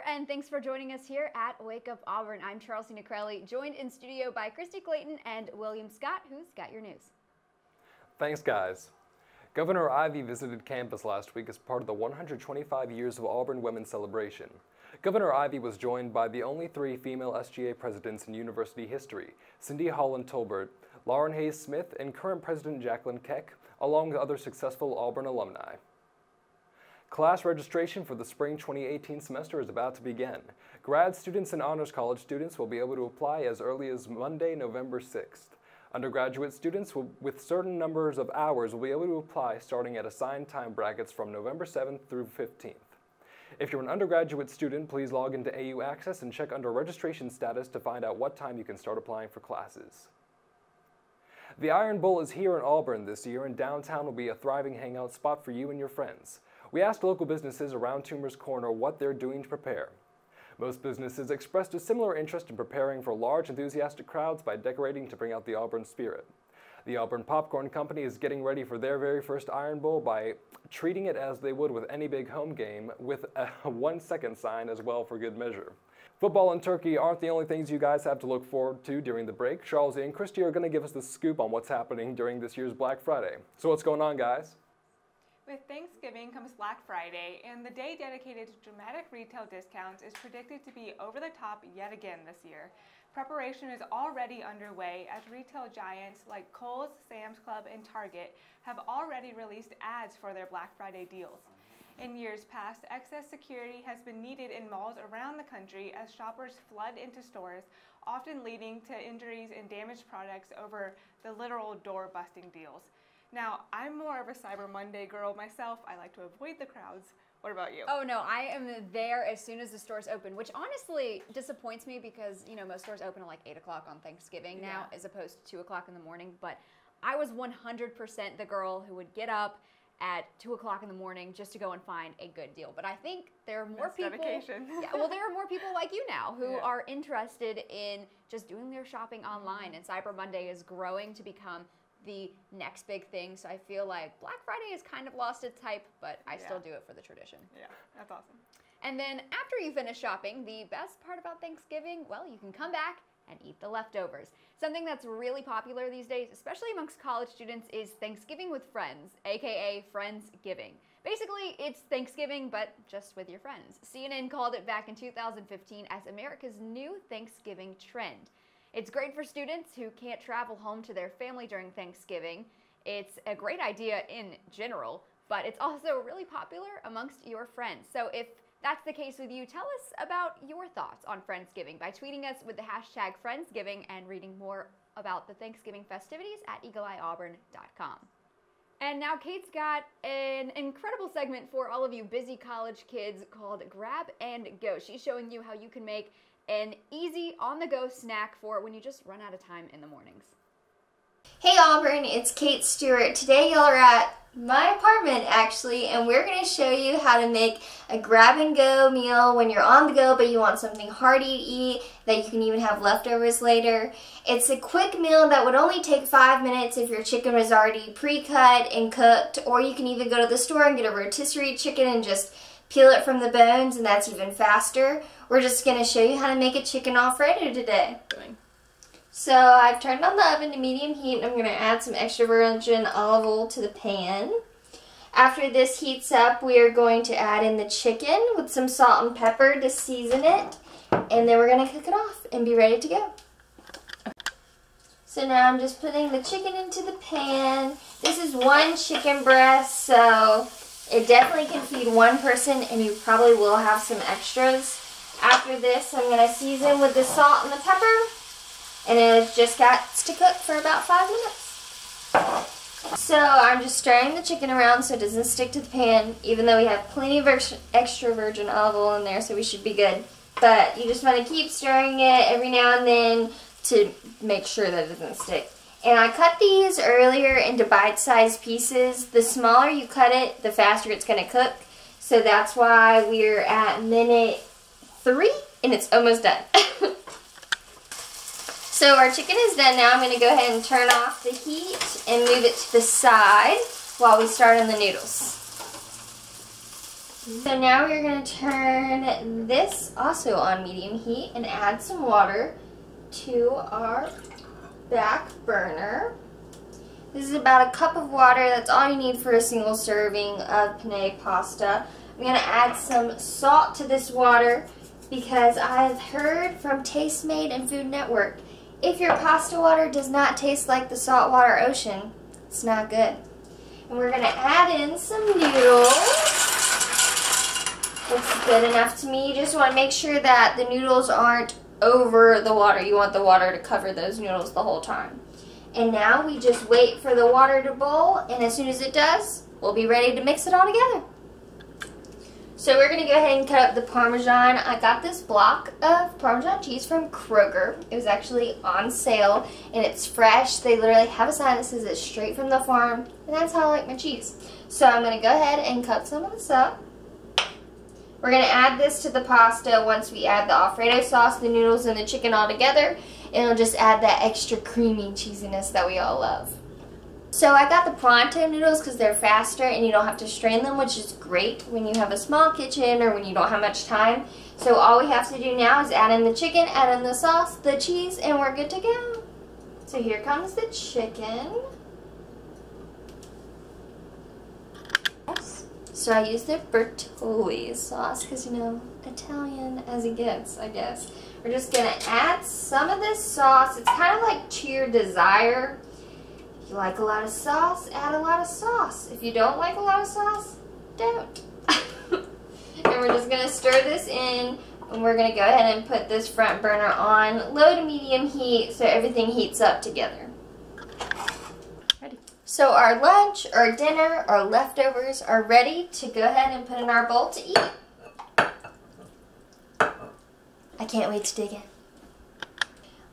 and thanks for joining us here at Wake Up Auburn. I'm Charles Crowley, joined in studio by Christy Clayton and William Scott, who's got your news. Thanks, guys. Governor Ivey visited campus last week as part of the 125 Years of Auburn Women's celebration. Governor Ivey was joined by the only 3 female SGA presidents in university history, Cindy Holland Tolbert, Lauren Hayes Smith, and current President Jacqueline Keck, along with other successful Auburn alumni. Class registration for the spring 2018 semester is about to begin. Grad students and Honors College students will be able to apply as early as Monday, November 6th. Undergraduate students with certain numbers of hours will be able to apply starting at assigned time brackets from November 7th through 15th. If you're an undergraduate student, please log into AU Access and check under registration status to find out what time you can start applying for classes. The Iron Bowl is here in Auburn this year, and downtown will be a thriving hangout spot for you and your friends. We asked local businesses around Toomer's Corner what they're doing to prepare. Most businesses expressed a similar interest in preparing for large, enthusiastic crowds by decorating to bring out the Auburn spirit. The Auburn Popcorn Company is getting ready for their very first Iron Bowl by treating it as they would with any big home game, with a 1-second sign as well for good measure. Football and turkey aren't the only things you guys have to look forward to during the break. Charles and Christy are going to give us the scoop on what's happening during this year's Black Friday. So what's going on, guys? With Thanksgiving comes Black Friday, and the day dedicated to dramatic retail discounts is predicted to be over the top yet again this year. Preparation is already underway as retail giants like Kohl's, Sam's Club, and Target have already released ads for their Black Friday deals. In years past, excess security has been needed in malls around the country as shoppers flood into stores, often leading to injuries and damaged products over the literal door-busting deals. Now, I'm more of a Cyber Monday girl myself. I like to avoid the crowds. What about you? Oh no, I am there as soon as the stores open, which honestly disappoints me because, you know, most stores open at like 8 o'clock on Thanksgiving now as opposed to 2 o'clock in the morning. But I was 100% the girl who would get up at 2 o'clock in the morning just to go and find a good deal. But I think there are more people. Dedication. Yeah, well, there are more people like you now who are interested in just doing their shopping online, and Cyber Monday is growing to become the next big thing. So I feel like Black Friday has kind of lost its hype, but I still do it for the tradition. Yeah, that's awesome. And then after you finish shopping, the best part about Thanksgiving, well, you can come back and eat the leftovers. Something that's really popular these days, especially amongst college students, is Thanksgiving with friends, aka Friendsgiving. Basically, it's Thanksgiving, but just with your friends. CNN called it back in 2015 as America's new Thanksgiving trend. It's great for students who can't travel home to their family during Thanksgiving. It's a great idea in general, but it's also really popular amongst your friends. So if that's the case with you, tell us about your thoughts on Friendsgiving by tweeting us with the hashtag Friendsgiving and reading more about the Thanksgiving festivities at eagleeyeauburn.com. And now Kate's got an incredible segment for all of you busy college kids called Grab and Go. She's showing you how you can make an easy on-the-go snack for when you just run out of time in the mornings. Hey Auburn, it's Kate Stewart. Today y'all are at my apartment actually, and we're going to show you how to make a grab-and-go meal when you're on the go but you want something hearty to eat that you can even have leftovers later. It's a quick meal that would only take 5 minutes if your chicken was already pre-cut and cooked, or you can even go to the store and get a rotisserie chicken and just peel it from the bones, and that's even faster. We're just going to show you how to make a chicken Alfredo today. So I've turned on the oven to medium heat, and I'm going to add some extra virgin olive oil to the pan. After this heats up, we are going to add in the chicken with some salt and pepper to season it, and then we're going to cook it off and be ready to go. So now I'm just putting the chicken into the pan. This is 1 chicken breast, so it definitely can feed 1 person, and you probably will have some extras. After this, I'm going to season with the salt and the pepper, and it just got to cook for about 5 minutes. So I'm just stirring the chicken around so it doesn't stick to the pan, even though we have plenty of extra virgin olive oil in there, so we should be good. But you just want to keep stirring it every now and then to make sure that it doesn't stick. And I cut these earlier into bite-sized pieces. The smaller you cut it, the faster it's going to cook. So that's why we're at minute 3, and it's almost done. So our chicken is done now. I'm going to go ahead and turn off the heat and move it to the side while we start on the noodles. So now we're going to turn this also on medium heat and add some water to our back burner. This is about a cup of water. That's all you need for a single serving of penne pasta. I'm going to add some salt to this water because I've heard from Taste Made and Food Network, if your pasta water does not taste like the saltwater ocean, it's not good. And we're going to add in some noodles. Looks good enough to me. You just want to make sure that the noodles aren't over the water. You want the water to cover those noodles the whole time. And now we just wait for the water to boil, and as soon as it does, we'll be ready to mix it all together. So we're going to go ahead and cut up the Parmesan. I got this block of Parmesan cheese from Kroger. It was actually on sale, and it's fresh. They literally have a sign that says it's straight from the farm, and that's how I like my cheese. So I'm going to go ahead and cut some of this up. We're going to add this to the pasta once we add the Alfredo sauce, the noodles, and the chicken all together. It'll just add that extra creamy cheesiness that we all love. So I got the Pronto noodles because they're faster and you don't have to strain them, which is great when you have a small kitchen or when you don't have much time. So all we have to do now is add in the chicken, add in the sauce, the cheese, and we're good to go. So here comes the chicken. So I used the Bertolli sauce because, you know, Italian as it gets, I guess. We're just going to add some of this sauce. It's kind of like to your desire. If you like a lot of sauce, add a lot of sauce. If you don't like a lot of sauce, don't. And we're just going to stir this in, and we're going to go ahead and put this front burner on low to medium heat so everything heats up together. Ready. So our lunch, our dinner, our leftovers are ready to go ahead and put in our bowl to eat. I can't wait to dig in.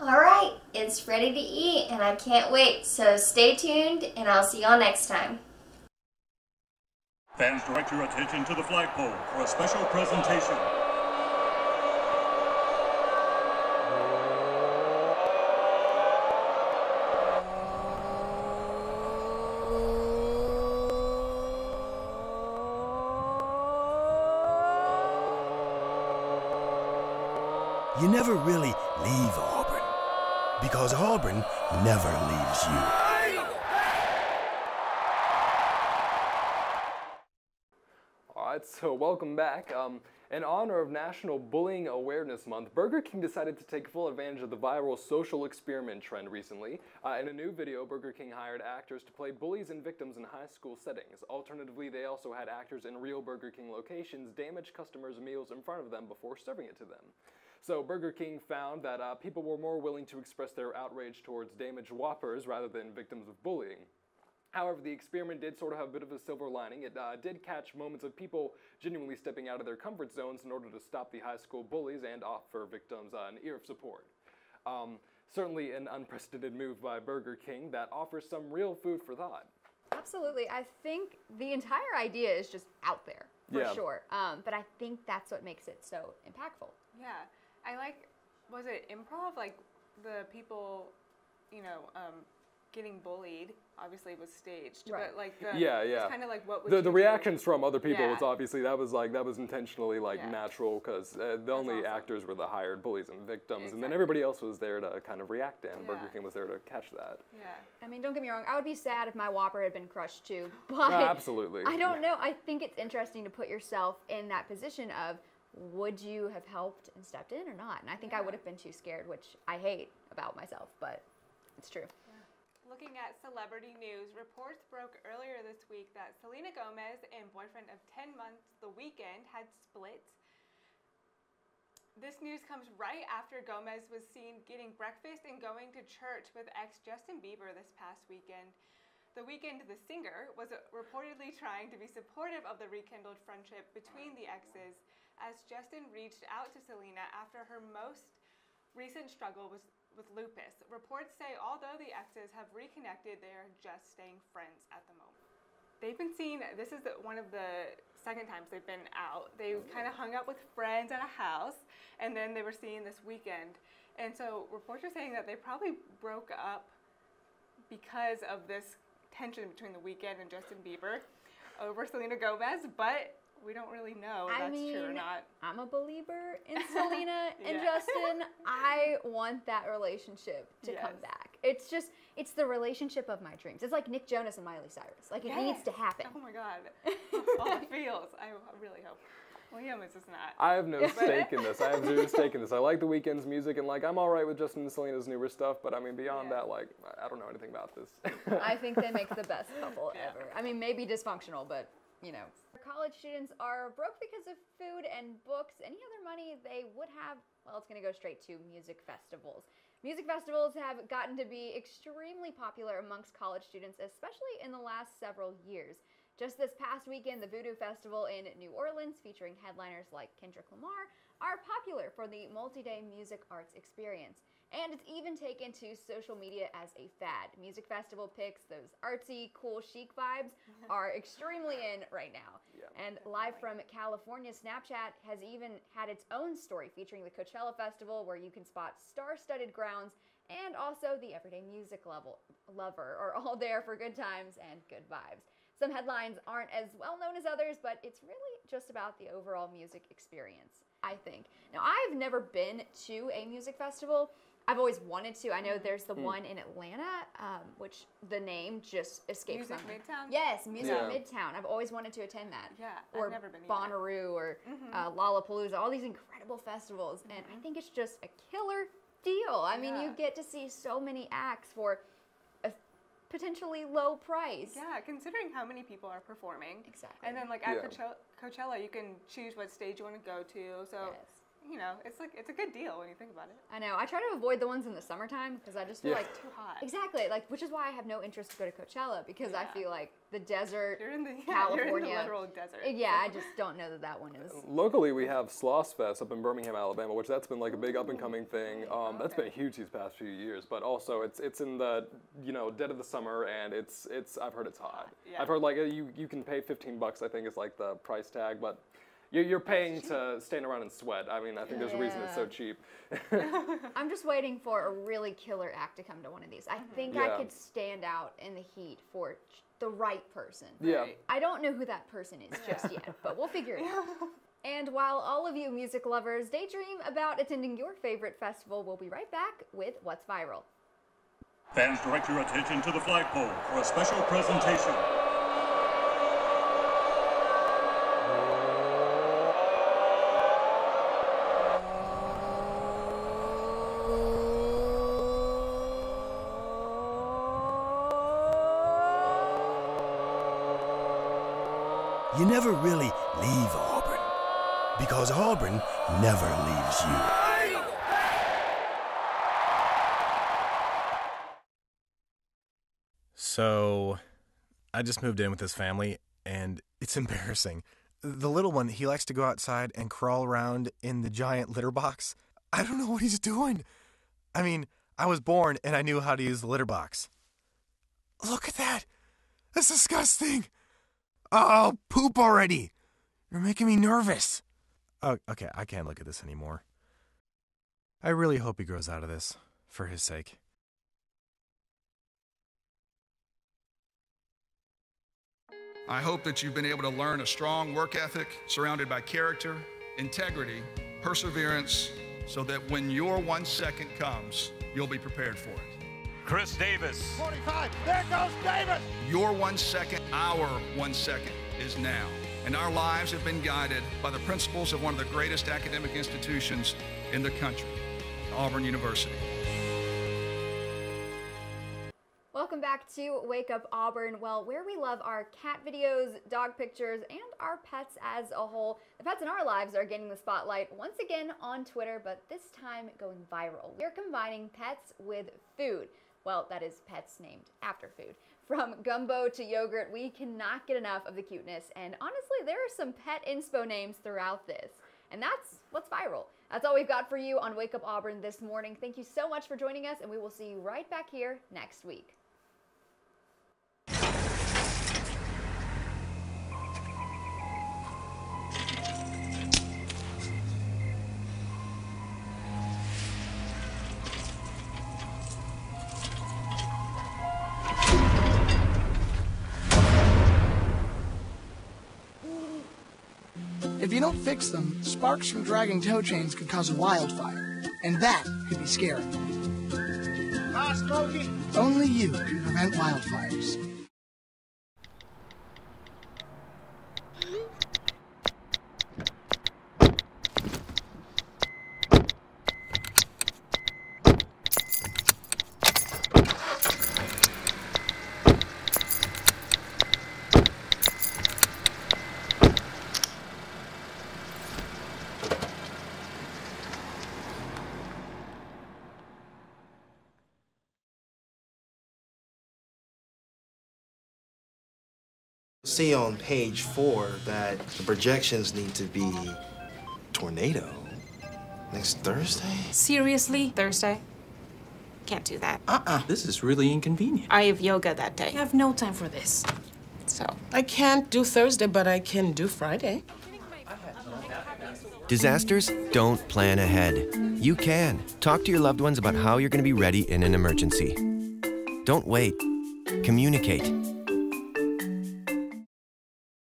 Alright, it's ready to eat and I can't wait, so stay tuned and I'll see y'all next time. Fans, direct your attention to the flagpole for a special presentation. You never really leave Auburn, because Auburn never leaves you. Alright, so welcome back. In honor of National Bullying Awareness Month, Burger King decided to take full advantage of the viral social experiment trend recently. In a new video, Burger King hired actors to play bullies and victims in high school settings. Alternatively, they also had actors in real Burger King locations damage customers' meals in front of them before serving it to them. So Burger King found that people were more willing to express their outrage towards damaged Whoppers rather than victims of bullying. However, the experiment did sort of have a bit of a silver lining. It did catch moments of people genuinely stepping out of their comfort zones in order to stop the high school bullies and offer victims an ear of support. Certainly an unprecedented move by Burger King that offers some real food for thought. Absolutely. I think the entire idea is just out there, for sure. But I think that's what makes it so impactful. Yeah. I like, was it improv? Like the people, you know, getting bullied obviously was staged, right. But like the it's kind of like what would the reactions from other people was Yeah. obviously that was intentionally natural because the only awesome. actors were the hired bullies and victims, and then Exactly. everybody else was there to kind of react in. Yeah. Burger King was there to catch that. Yeah. I mean, don't get me wrong, I would be sad if my Whopper had been crushed too, but Absolutely. I don't know. I think it's interesting to put yourself in that position of, would you have helped and stepped in or not? And I think I would have been too scared, which I hate about myself, but it's true. Looking at celebrity news, reports broke earlier this week that Selena Gomez and boyfriend of 10 months, The Weeknd, had split. This news comes right after Gomez was seen getting breakfast and going to church with ex Justin Bieber this past weekend. The Weeknd, the singer, was reportedly trying to be supportive of the rekindled friendship between the exes, as Justin reached out to Selena after her most recent struggle with lupus. Reports say although the exes have reconnected, they are just staying friends at the moment. They've been seen, this is one of the second times they've been out. They kind of hung out with friends at a house, and then they were seen this weekend. And so reports are saying that they probably broke up because of this tension between The Weeknd and Justin Bieber over Selena Gomez, but we don't really know if that's true or not. I'm a believer in Selena and Yeah. Justin. I want that relationship to come back. It's the relationship of my dreams. It's like Nick Jonas and Miley Cyrus. Like, it needs to happen. Oh my God. All the feels. I really hope. Liam is just not. I have no stake in this. I have zero stake in this. I like The Weeknd's music, and like I'm all right with Justin and Selena's newer stuff, but I mean beyond that, like I don't know anything about this. I think they make the best couple ever. I mean, maybe dysfunctional, but you know. College students are broke because of food and books. Any other money they would have, well, it's going to go straight to music festivals. Music festivals have gotten to be extremely popular amongst college students, especially in the last several years. Just this past weekend, the Voodoo Festival in New Orleans, featuring headliners like Kendrick Lamar, are popular for the multi-day music arts experience. And it's even taken to social media as a fad. Music festival pics, those artsy, cool, chic vibes are extremely in right now. Yeah. And live from California, Snapchat has even had its own story featuring the Coachella Festival, where you can spot star-studded grounds, and also the everyday music lover are all there for good times and good vibes. Some headlines aren't as well known as others, but it's really just about the overall music experience, I think. Now, I've never been to a music festival. I've always wanted to. I know there's the one in Atlanta, which the name just escapes me. Music Midtown? Yes, Music Midtown. I've always wanted to attend that. Yeah, or I've never been either. Bonnaroo, or Lollapalooza, all these incredible festivals. And I think it's just a killer deal. I mean, you get to see so many acts for a potentially low price. Yeah, considering how many people are performing. Exactly. And then like at Coachella, you can choose what stage you want to go to. So, you know, it's a good deal when you think about it. I know. I try to avoid the ones in the summertime because I just feel like too hot. Exactly. Like, which is why I have no interest to go to Coachella, because I feel like the desert, You're in the California. You're in the literal desert. Yeah, I just don't know that one is. Locally, we have Sloss Fest up in Birmingham, Alabama, which that's been like a big up and coming thing. That's been huge these past few years, but also it's in the dead of the summer, and it's I've heard it's hot. Yeah. I've heard like you can pay $15, I think is like the price tag, but you're paying to stand around and sweat. I mean, I think there's a reason it's so cheap. I'm just waiting for a really killer act to come to one of these. I think I could stand out in the heat for the right person. Yeah. I don't know who that person is just yet, but we'll figure it out. And while all of you music lovers daydream about attending your favorite festival, we'll be right back with What's Viral. Fans, direct your attention to the flagpole for a special presentation. You never really leave Auburn, because Auburn never leaves you. So, I just moved in with this family, and it's embarrassing. The little one, he likes to go outside and crawl around in the giant litter box. I don't know what he's doing. I mean, I was born and I knew how to use the litter box. Look at that! That's disgusting! Oh, poop already! You're making me nervous. Oh, okay, I can't look at this anymore. I really hope he grows out of this, for his sake. I hope that you've been able to learn a strong work ethic surrounded by character, integrity, perseverance, so that when your 1 second comes, you'll be prepared for it. Chris Davis. 45, there goes Davis! Your 1 second, our 1 second is now. And our lives have been guided by the principles of one of the greatest academic institutions in the country, Auburn University. Welcome back to Wake Up Auburn, well, where we love our cat videos, dog pictures, and our pets as a whole. The pets in our lives are getting the spotlight once again on Twitter, but this time going viral. We're combining pets with food. Well, that is pets named after food. From gumbo to yogurt, we cannot get enough of the cuteness, and honestly, there are some pet inspo names throughout this. And that's what's viral. That's all we've got for you on Wake Up Auburn this morning. Thank you so much for joining us, and we will see you right back here next week. If you don't fix them, sparks from dragging tow chains could cause a wildfire, and that could be scary. Ah, Smokey! Only you can prevent wildfires. See on page 4 that the projections need to be tornado next Thursday. Seriously? Thursday? Can't do that. This is really inconvenient. I have yoga that day. I have no time for this. So. I can't do Thursday, but I can do Friday. Disasters don't plan ahead. You can. Talk to your loved ones about how you're going to be ready in an emergency. Don't wait. Communicate.